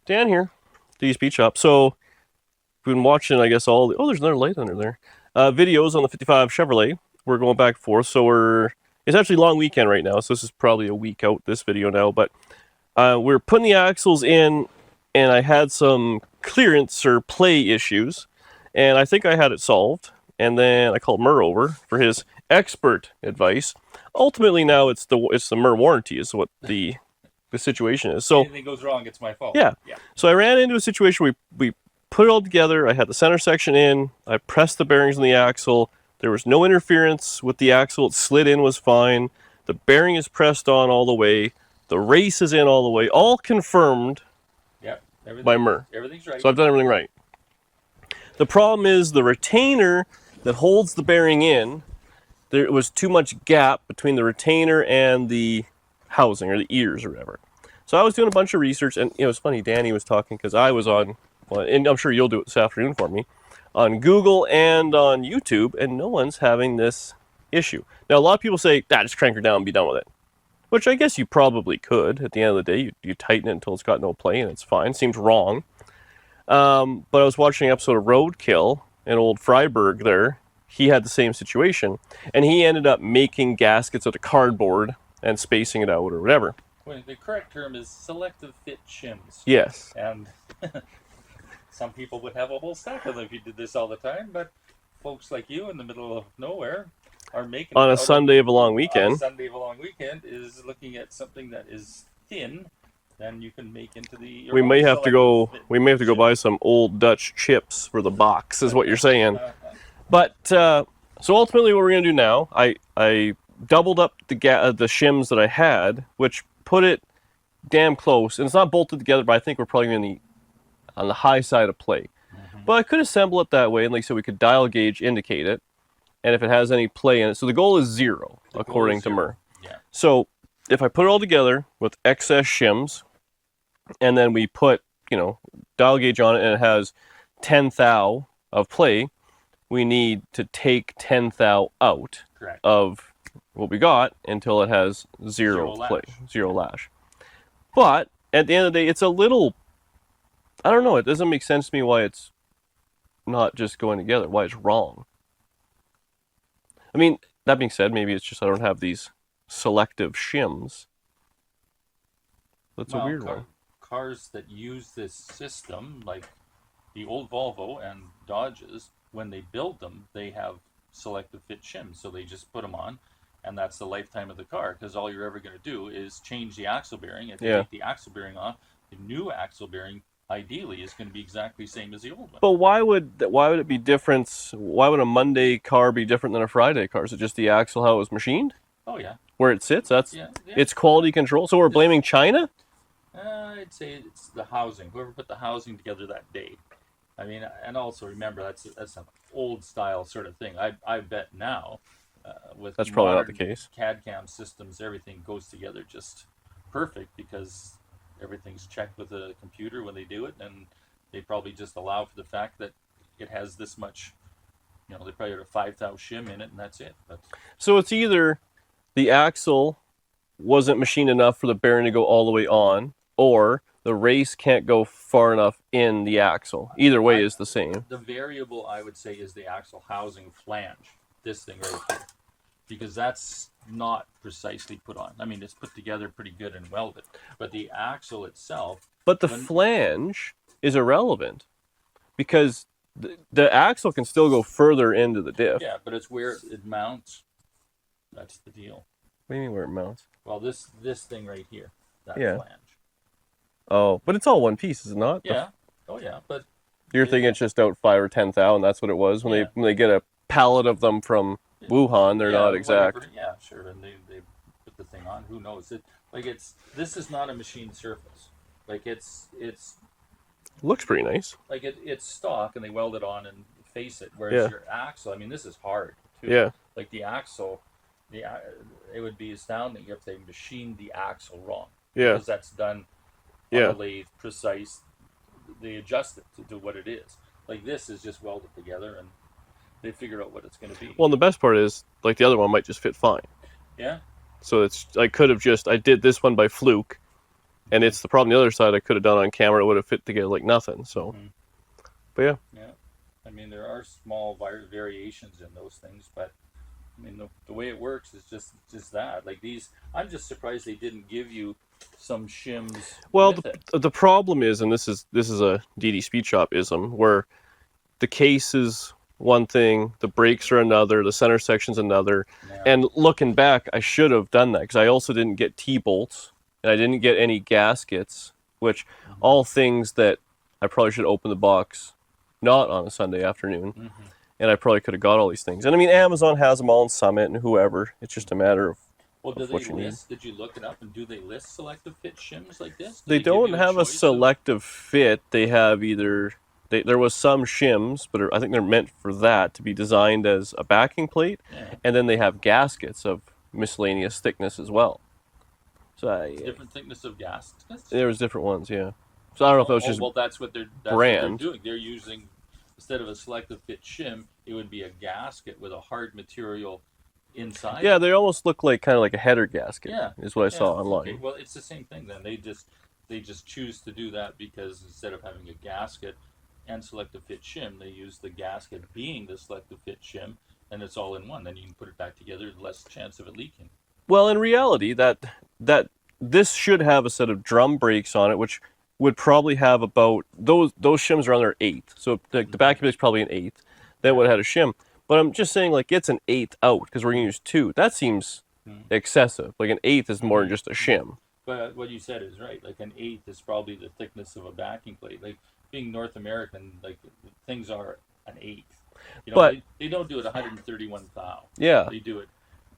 Dan here, D's Beach Shop. So, we've been watching, I guess, all the... Oh, there's another light under there. Videos on the 55 Chevrolet. We're going back and forth. So, it's actually long weekend right now. So, this is probably a week out, this video now. But we're putting the axles in, and I had some clearance or play issues. And I think I had it solved. And then I called Murr over for his expert advice. Ultimately, now it's the Murr warranty is what the situation is. So anything goes wrong, it's my fault. Yeah. So I ran into a situation where we put it all together. I had the center section in. I pressed the bearings on the axle. There was no interference with the axle. It slid in, was fine. The bearing is pressed on all the way. The race is in all the way. All confirmed by Murr. Everything's right. So I've done everything right. The problem is the retainer that holds the bearing in, there was too much gap between the retainer and the housing or the ears or whatever. So I was doing a bunch of research, and it was funny, Danny was talking because I was on, well, and I'm sure you'll do it this afternoon for me, on Google and on YouTube, and no one's having this issue. Now, a lot of people say, just crank her down and be done with it, which I guess you probably could. At the end of the day, you tighten it until it's got no play, and it's fine. Seems wrong. But I was watching an episode of Roadkill, and old Freiberg there, he had the same situation, and he ended up making gaskets out of cardboard and spacing it out or whatever. Well, the correct term is selective fit shims. Yes. And some people would have a whole stack of them if you did this all the time, but folks like you in the middle of nowhere are making... On a Sunday of a long weekend. On a Sunday of a long weekend is looking at something that is thin, then you can make into the... We may have to go buy some old Dutch chips for the box, is what you're saying. But, so ultimately what we're going to do now, I doubled up the shims that I had, which put it damn close, and it's not bolted together, but I think we're probably on the high side of play. Mm-hmm. But I could assemble it that way, and like so we could dial gauge indicate it, and if it has any play in it. So the goal is zero, according to Murr. Yeah. So if I put it all together with excess shims, and then we put, dial gauge on it, and it has 10 thou of play, we need to take 10 thou out of what we got until it has zero play, zero lash. But at the end of the day, it's a little, I don't know, it doesn't make sense to me why it's not just going together, why it's wrong. I mean, that being said, maybe it's just I don't have these selective shims. That's a weird one. Cars that use this system, like the old Volvo and Dodges, when they build them, they have selective fit shims, so they just put them on, and that's the lifetime of the car, because all you're ever going to do is change the axle bearing. If you take the axle bearing off, the new axle bearing ideally is going to be exactly the same as the old one. But why would it be different? Why would a Monday car be different than a Friday car? Is it just the axle, how it was machined? Oh yeah. Where it sits? It's quality control. So we're blaming China? I'd say it's the housing. Whoever put the housing together that day. I mean, and also remember that's an old style sort of thing. I bet now with that's probably not the case. CAD CAM systems, everything goes together just perfect because everything's checked with a computer when they do it, and they probably just allow for the fact that it has this much. They probably have a 5 thou shim in it, and that's it. But so it's either the axle wasn't machined enough for the bearing to go all the way on, or the race can't go far enough in the axle. Either way is the same. The variable, I would say, is the axle housing flange. This thing right here. Because that's not precisely put on. I mean, it's put together pretty good and welded. But the axle itself... But the flange is irrelevant. Because the axle can still go further into the diff. Yeah, but it's where it mounts. That's the deal. What do you mean where it mounts? Well, this thing right here. That flange. Oh, but it's all one piece, is it not? Yeah. Oh, yeah. But you're thinking it's just out 5 or 10 thou, and that's what it was when they get a pallet of them from Wuhan. They're not exact. Whatever. Yeah, sure. And they put the thing on. Who knows? This is not a machined surface. It's looks pretty nice. It's stock, and they weld it on and face it. Whereas your axle, I mean, this is hard too. Yeah. Like the axle, it would be astounding if they machined the axle wrong. Yeah. Because that's done. On a lathe, precise. They adjust it to what it is. Like this is just welded together, and they figure out what it's going to be. Well, and the best part is, like the other one might just fit fine. Yeah. So I did this one by fluke, And it's the problem. The other side I could have done on camera, it would have fit together like nothing. So, but yeah. Yeah. I mean, there are small variations in those things, but I mean, the way it works is just that. Like these, I'm just surprised they didn't give you some shims. Well, with it. the problem is, and this is a DD Speed Shop ism, where the case is one thing, the brakes are another, the center section's another. Yeah. And looking back, I should have done that because I also didn't get T-bolts and I didn't get any gaskets, which all things that I probably should open the box not on a Sunday afternoon. And I probably could have got all these things. And I mean, Amazon has them all in Summit and whoever. It's just a matter of Well, do what they you need. list? Did you look it up? And do they list selective fit shims like this? Do They give don't you have a choice of- selective fit. They have either there was some shims, but I think they're meant for that to be designed as a backing plate, Yeah. and then they have gaskets of miscellaneous thickness as well. So different thickness of gaskets. there was different ones, yeah. So I don't know if it was just well, that's what they're brand. doing. They're using, instead of a selective fit shim, it would be a gasket with a hard material inside. Yeah, they almost look like kind of like a header gasket. Yeah, is what I saw online. Okay. Well, it's the same thing then. They just choose to do that because instead of having a gasket and selective fit shim, they use the gasket being the selective fit shim, and it's all in one. Then you can put it back together, less chance of it leaking. Well, in reality, that this should have a set of drum brakes on it, which would probably have about those shims are on their eighth. So the backing plate is probably an eighth. Then would have had a shim. But I'm just saying, like, it's an eighth out because we're gonna use two. That seems excessive. Like an eighth is more than just a shim. But what you said is right. Like an eighth is probably the thickness of a backing plate. Like being North American, like things are an eighth. You know, But they don't do it 131 thou. Yeah. They do it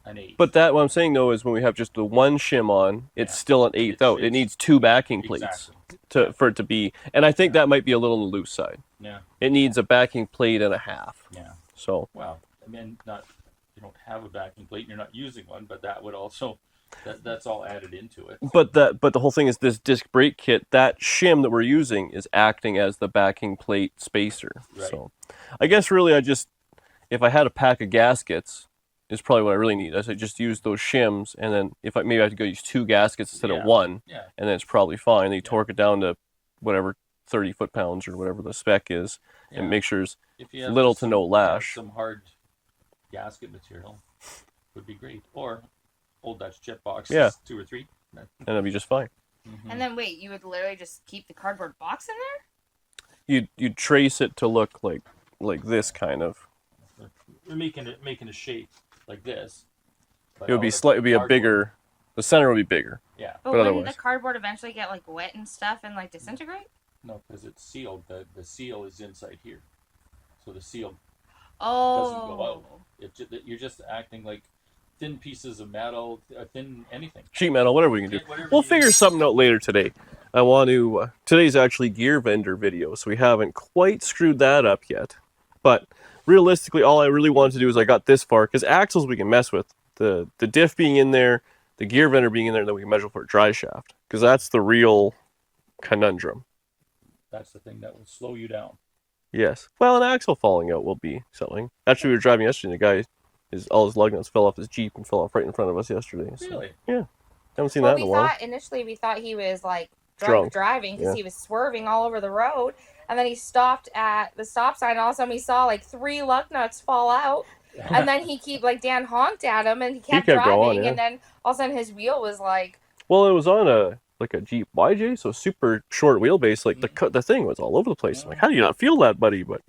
an eighth. But what I'm saying though is when we have just the one shim on, it's still an eighth out. It needs two backing plates for it to be. And I think that might be a little on the loose side. Yeah. It needs a backing plate and a half. Yeah. So. Well, I mean, you don't have a backing plate, and you're not using one, but that would also. That's all added into it. But the whole thing is this disc brake kit, that shim that we're using is acting as the backing plate spacer. Right. So I guess really if I had a pack of gaskets is probably what I really need. I say just use those shims, and then maybe I have to go use two gaskets instead of one, and then it's probably fine. Then you torque it down to whatever 30 foot-pounds or whatever the spec is, and make sure it's little to no lash. Some hard gasket material would be great, or old Dutch jet boxes, 2 or 3, and it'll be just fine. And then wait, you would literally just keep the cardboard box in there? You'd trace it to look like this kind of. We're making a shape like this. It would be a bigger. The center would be bigger. Yeah. But wouldn't the cardboard eventually get like wet and stuff and like disintegrate? No, because it's sealed. The seal is inside here, so the seal doesn't go out. You're just acting like thin pieces of metal, thin anything. Sheet metal, whatever we can do. We'll figure something out later today. I want to. Today's actually gear vendor video, so we haven't quite screwed that up yet. But realistically, all I really wanted to do is I got this far because axles we can mess with. The diff being in there, the gear vendor being in there, and then we can measure for a dry shaft because that's the real conundrum. That's the thing that will slow you down. Yes. Well, an axle falling out will be something. Actually, we were driving yesterday, and the guy, all his lug nuts fell off his Jeep and fell off right in front of us yesterday. So, really? Yeah. Haven't seen that in a while. Initially we thought he was like driving because he was swerving all over the road, and then he stopped at the stop sign, and all of a sudden we saw like 3 lug nuts fall out. And then Dan honked at him, and he kept driving, going, and then all of a sudden his wheel was like... Well, it was on a Jeep YJ, so super short wheelbase. Like the thing was all over the place. I'm like, how do you not feel that, buddy? But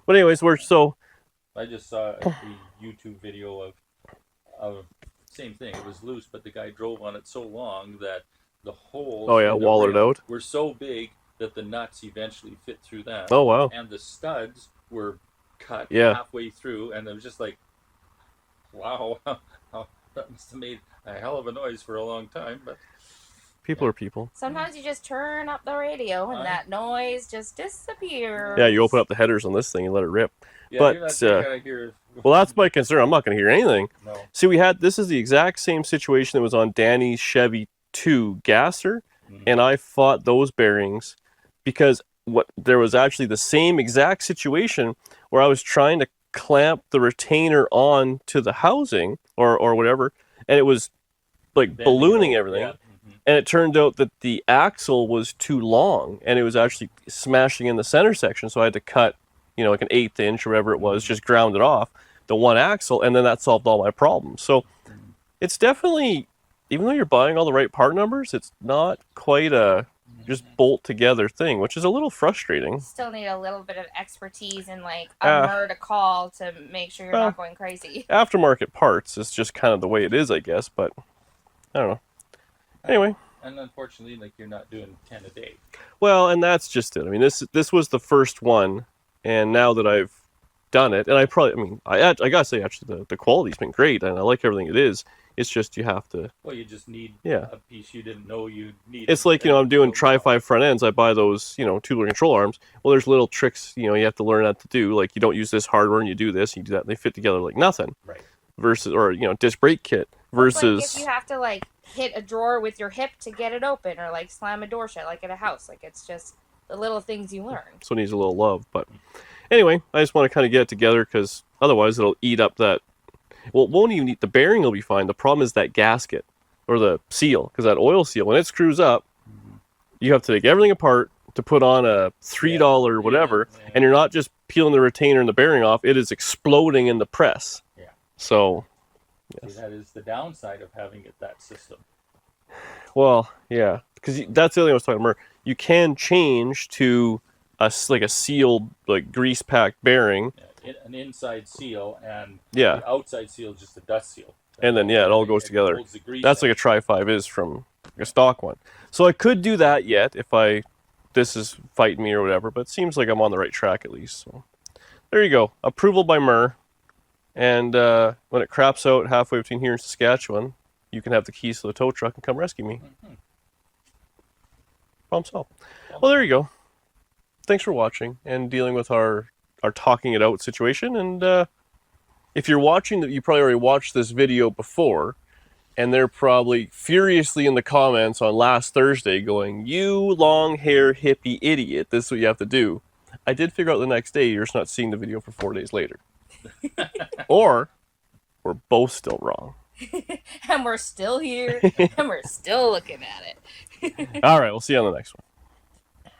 anyways, I just saw a YouTube video of same thing. It was loose, but the guy drove on it so long that the holes wallered out were so big that the nuts eventually fit through that. Oh wow! And the studs were cut halfway through, and it was just like, wow, that must have made a hell of a noise for a long time. But people are people. Sometimes you just turn up the radio and that noise just disappears. Yeah, you open up the headers on this thing and let it rip. Yeah, but you're not gonna hear... well, that's my concern. I'm not going to hear anything. No. See, this is the exact same situation that was on Danny's Chevy 2 gasser, and I fought those bearings because there was actually the same exact situation where I was trying to clamp the retainer on to the housing or whatever, and it was like ballooning everything. And it turned out that the axle was too long, and it was actually smashing in the center section. So I had to cut, like an 1/8 inch or whatever it was, just ground it off, the one axle, and then that solved all my problems. So it's definitely, even though you're buying all the right part numbers, it's not quite a just bolt together thing, which is a little frustrating. Still need a little bit of expertise and like a MER to call to make sure you're not going crazy. Aftermarket parts is just kind of the way it is, I guess, but I don't know. Anyway. And unfortunately, like, you're not doing 10 a day. Well, and that's just it. I mean, this was the first one, and now that I've done it, and I gotta say, actually, the quality's been great, and I like everything it is. It's just you have to... Well, you just need a piece you didn't know you needed. It's like, I'm doing Tri-5 front ends. I buy those, tubular control arms. Well, there's little tricks, you have to learn how to do. Like, you don't use this hardware, and you do this, and you do that, and they fit together like nothing. Right. Versus, or, disc brake kit versus... Like if you have to, like, hit a drawer with your hip to get it open, or, like, slam a door shut, like at a house. Like, it's just the little things you learn. So it needs a little love. But anyway, I just want to kind of get it together, because otherwise it'll eat up that... Well, it won't even eat... The bearing will be fine. The problem is that gasket, or the seal, because that oil seal, when it screws up, you have to take everything apart to put on a $3 whatever, and you're not just peeling the retainer and the bearing off, it is exploding in the press. Yeah. So, yes. See, that is the downside of having that system. Well, yeah, because that's the other thing I was talking about. You can change to a sealed, like, grease-packed bearing. Yeah, an inside seal, and the outside seal is just a dust seal. And then, it all goes together. That's like a Tri-5 is from a stock one. So I could do that yet if this is fighting me or whatever, but it seems like I'm on the right track at least. So there you go. Approval by MER. And when it craps out halfway between here and Saskatchewan, you can have the keys to the tow truck and come rescue me. Problem solved. Well, there you go. Thanks for watching and dealing with our talking it out situation. And if you're watching, you probably already watched this video before, and they're probably furiously in the comments on last Thursday going, "You long hair hippie idiot, this is what you have to do." I did figure out the next day you're just not seeing the video for 4 days later. Or we're both still wrong. And we're still here, and we're still looking at it. All right, we'll see you on the next one.